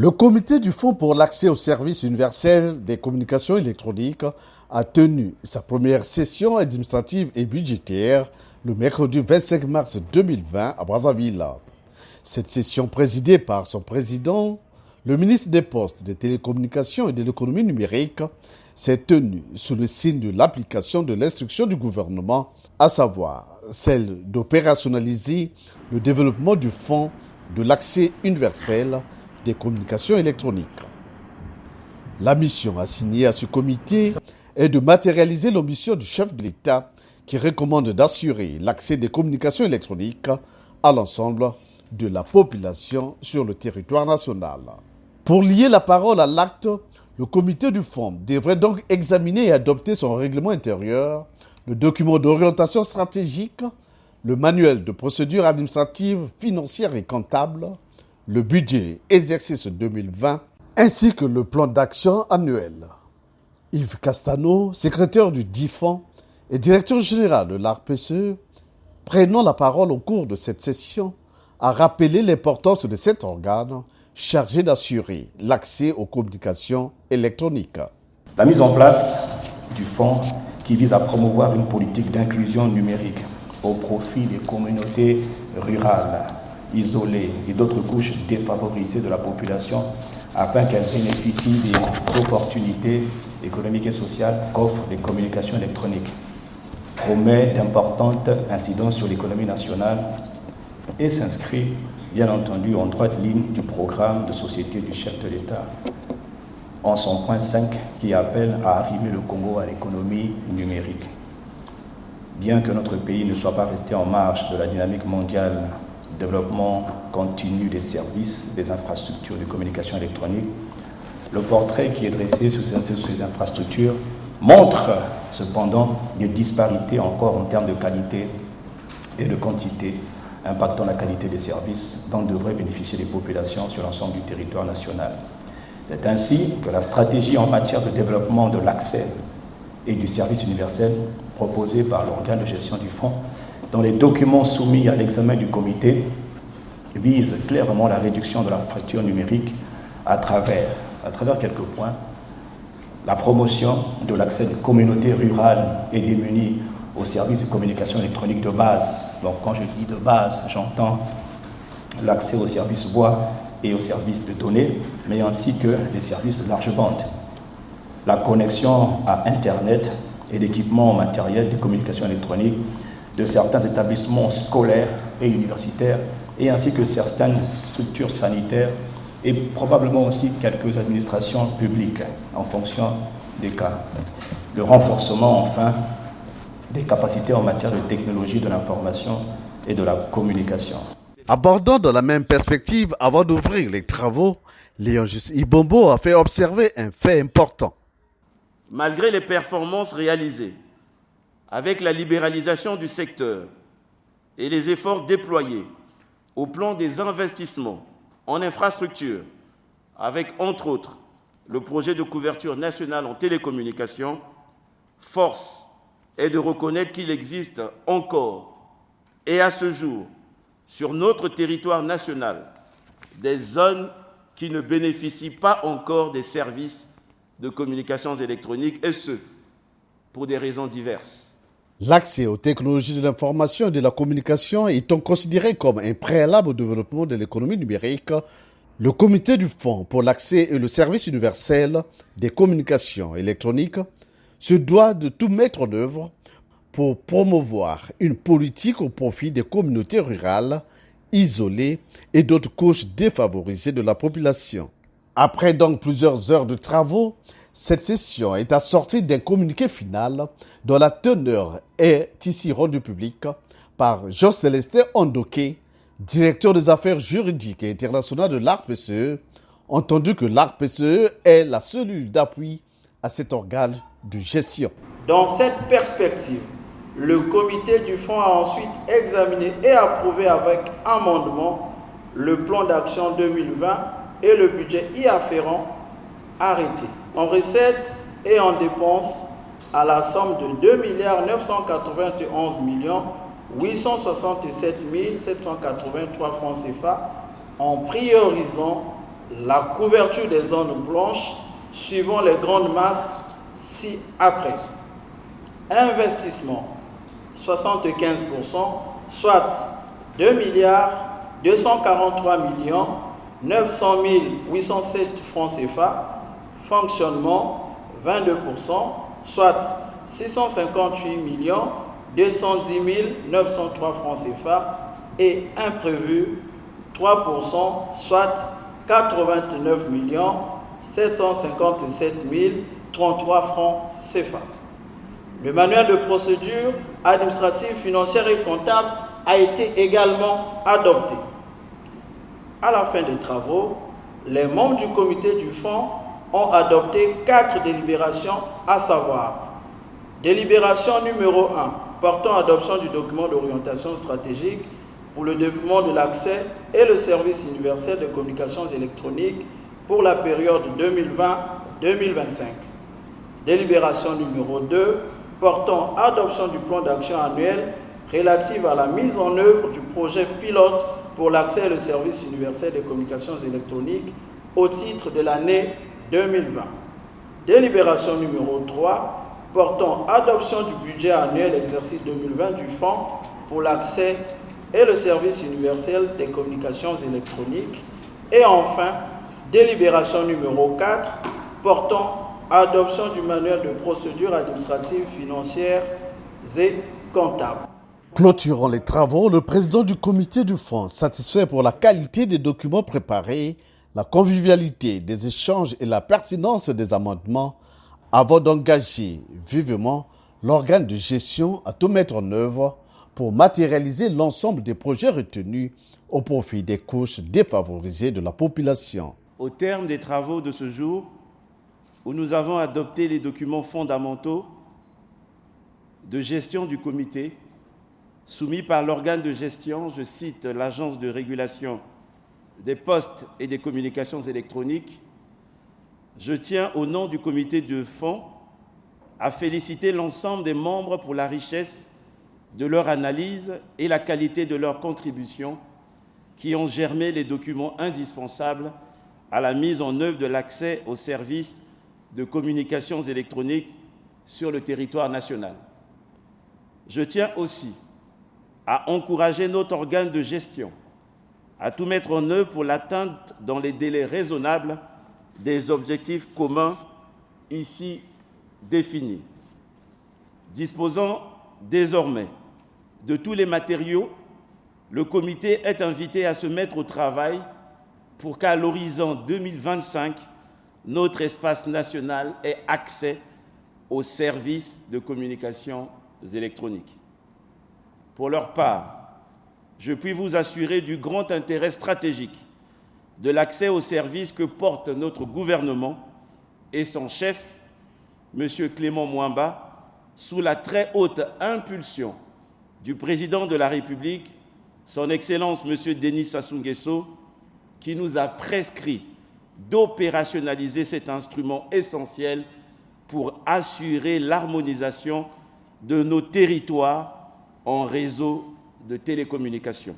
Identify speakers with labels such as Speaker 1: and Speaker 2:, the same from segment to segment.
Speaker 1: Le comité du Fonds pour l'accès aux services universels des communications électroniques a tenu sa première session administrative et budgétaire le mercredi 25 mars 2020 à Brazzaville. Cette session présidée par son président, le ministre des Postes, des Télécommunications et de l'économie numérique, s'est tenue sous le signe de l'application de l'instruction du gouvernement, à savoir celle d'opérationnaliser le développement du Fonds de l'accès universel des communications électroniques. La mission assignée à ce comité est de matérialiser l'ambition du chef de l'État qui recommande d'assurer l'accès des communications électroniques à l'ensemble de la population sur le territoire national. Pour lier la parole à l'acte, le comité du fonds devrait donc examiner et adopter son règlement intérieur, le document d'orientation stratégique, le manuel de procédure administrative, financière et comptable, le budget exercice 2020, ainsi que le plan d'action annuel. Yves Castano, secrétaire du DIFON et directeur général de l'ARPCE, prenant la parole au cours de cette session, a rappelé l'importance de cet organe chargé d'assurer l'accès aux communications électroniques.
Speaker 2: La mise en place du fonds qui vise à promouvoir une politique d'inclusion numérique au profit des communautés rurales, isolées et d'autres couches défavorisées de la population afin qu'elles bénéficient des opportunités économiques et sociales qu'offrent les communications électroniques, promet d'importantes incidences sur l'économie nationale et s'inscrit bien entendu en droite ligne du programme de société du chef de l'État, en son point 5 qui appelle à arrimer le Congo à l'économie numérique. Bien que notre pays ne soit pas resté en marge de la dynamique mondiale du développement continu des services, des infrastructures de communication électronique, le portrait qui est dressé sur ces infrastructures montre cependant des disparités encore en termes de qualité et de quantité, impactant la qualité des services dont devraient bénéficier les populations sur l'ensemble du territoire national. C'est ainsi que la stratégie en matière de développement de l'accès et du service universel proposée par l'organe de gestion du fonds, dans les documents soumis à l'examen du comité, vise clairement la réduction de la fracture numérique à travers quelques points: la promotion de l'accès des communautés rurales et démunies aux services de communication électronique de base. Donc quand je dis de base, j'entends l'accès aux services voix et aux services de données, mais ainsi que les services large bande. La connexion à Internet et l'équipement matériel de communication électronique de certains établissements scolaires et universitaires, et ainsi que certaines structures sanitaires et probablement aussi quelques administrations publiques en fonction des cas. Le renforcement, enfin, des capacités en matière de technologie de l'information et de la communication.
Speaker 1: Abordant dans la même perspective, avant d'ouvrir les travaux, Léon Juste Ibombo a fait observer un fait important.
Speaker 3: Malgré les performances réalisées, avec la libéralisation du secteur et les efforts déployés au plan des investissements en infrastructures, avec entre autres le projet de couverture nationale en télécommunications, force est de reconnaître qu'il existe encore, et à ce jour, sur notre territoire national, des zones qui ne bénéficient pas encore des services de communications électroniques, et ce, pour des raisons diverses.
Speaker 1: L'accès aux technologies de l'information et de la communication étant considéré comme un préalable au développement de l'économie numérique, le comité du Fonds pour l'accès et le service universel des communications électroniques se doit de tout mettre en œuvre pour promouvoir une politique au profit des communautés rurales, isolées et d'autres couches défavorisées de la population. Après donc plusieurs heures de travaux, cette session est assortie d'un communiqué final dont la teneur est ici rendue publique par Jean-Célestin Ondoké, directeur des affaires juridiques et internationales de l'ARPCE, entendu que l'ARPCE est la cellule d'appui à cet organe de gestion.
Speaker 4: Dans cette perspective, le comité du fonds a ensuite examiné et approuvé avec amendement le plan d'action 2020 et le budget y afférent arrêté en recettes et en dépenses à la somme de 2 991 867 783 francs CFA en priorisant la couverture des zones blanches suivant les grandes masses ci-après. Investissement 75%, soit 2 243 900 807 francs CFA. Fonctionnement 22%, soit 658 210 903 francs CFA. Et imprévu 3%, soit 89 757 033 francs CFA. Le manuel de procédure administrative, financière et comptable a été également adopté. À la fin des travaux, les membres du comité du fonds ont adopté 4 délibérations, à savoir délibération numéro 1 portant adoption du document d'orientation stratégique pour le développement de l'accès et le service universel de communications électroniques pour la période 2020-2025. Délibération numéro 2 portant adoption du plan d'action annuel relative à la mise en œuvre du projet pilote pour l'accès et le service universel des communications électroniques au titre de l'année 2020. Délibération numéro 3 portant adoption du budget annuel exercice 2020 du Fonds pour l'accès et le service universel des communications électroniques. Et enfin, délibération numéro 4 portant adoption du manuel de procédure administrative, financière et comptable.
Speaker 1: Clôturant les travaux, le président du comité du fonds, satisfait pour la qualité des documents préparés, la convivialité des échanges et la pertinence des amendements, avant d'engager vivement l'organe de gestion à tout mettre en œuvre pour matérialiser l'ensemble des projets retenus au profit des couches défavorisées de la population.
Speaker 3: Au terme des travaux de ce jour, où nous avons adopté les documents fondamentaux de gestion du comité, soumis par l'organe de gestion, je cite l'Agence de régulation des postes et des communications électroniques, je tiens au nom du comité de fonds à féliciter l'ensemble des membres pour la richesse de leur analyse et la qualité de leur contribution qui ont germé les documents indispensables à la mise en œuvre de l'accès aux services de communications électroniques sur le territoire national. Je tiens aussi à encourager notre organe de gestion à tout mettre en œuvre pour l'atteinte dans les délais raisonnables des objectifs communs ici définis. Disposant désormais de tous les matériaux, le comité est invité à se mettre au travail pour qu'à l'horizon 2025, notre espace national ait accès aux services de communication électronique. Pour leur part, je puis vous assurer du grand intérêt stratégique de l'accès aux services que porte notre gouvernement et son chef, M. Clément Mwamba, sous la très haute impulsion du président de la République, son Excellence M. Denis Sassou Nguesso, qui nous a prescrit d'opérationnaliser cet instrument essentiel pour assurer l'harmonisation de nos territoires en réseau de télécommunications.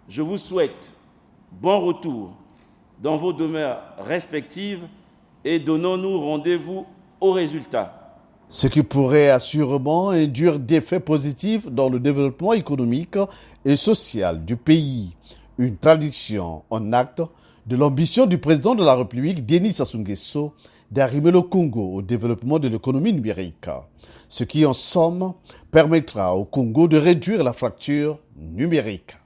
Speaker 3: Je vous souhaite bon retour dans vos demeures respectives et donnons-nous rendez-vous aux résultats.
Speaker 1: Ce qui pourrait assurément induire d'effets positifs dans le développement économique et social du pays. Une traduction en acte de l'ambition du président de la République, Denis Sassou Nguesso, d'arrimer le Congo au développement de l'économie numérique, ce qui en somme permettra au Congo de réduire la fracture numérique.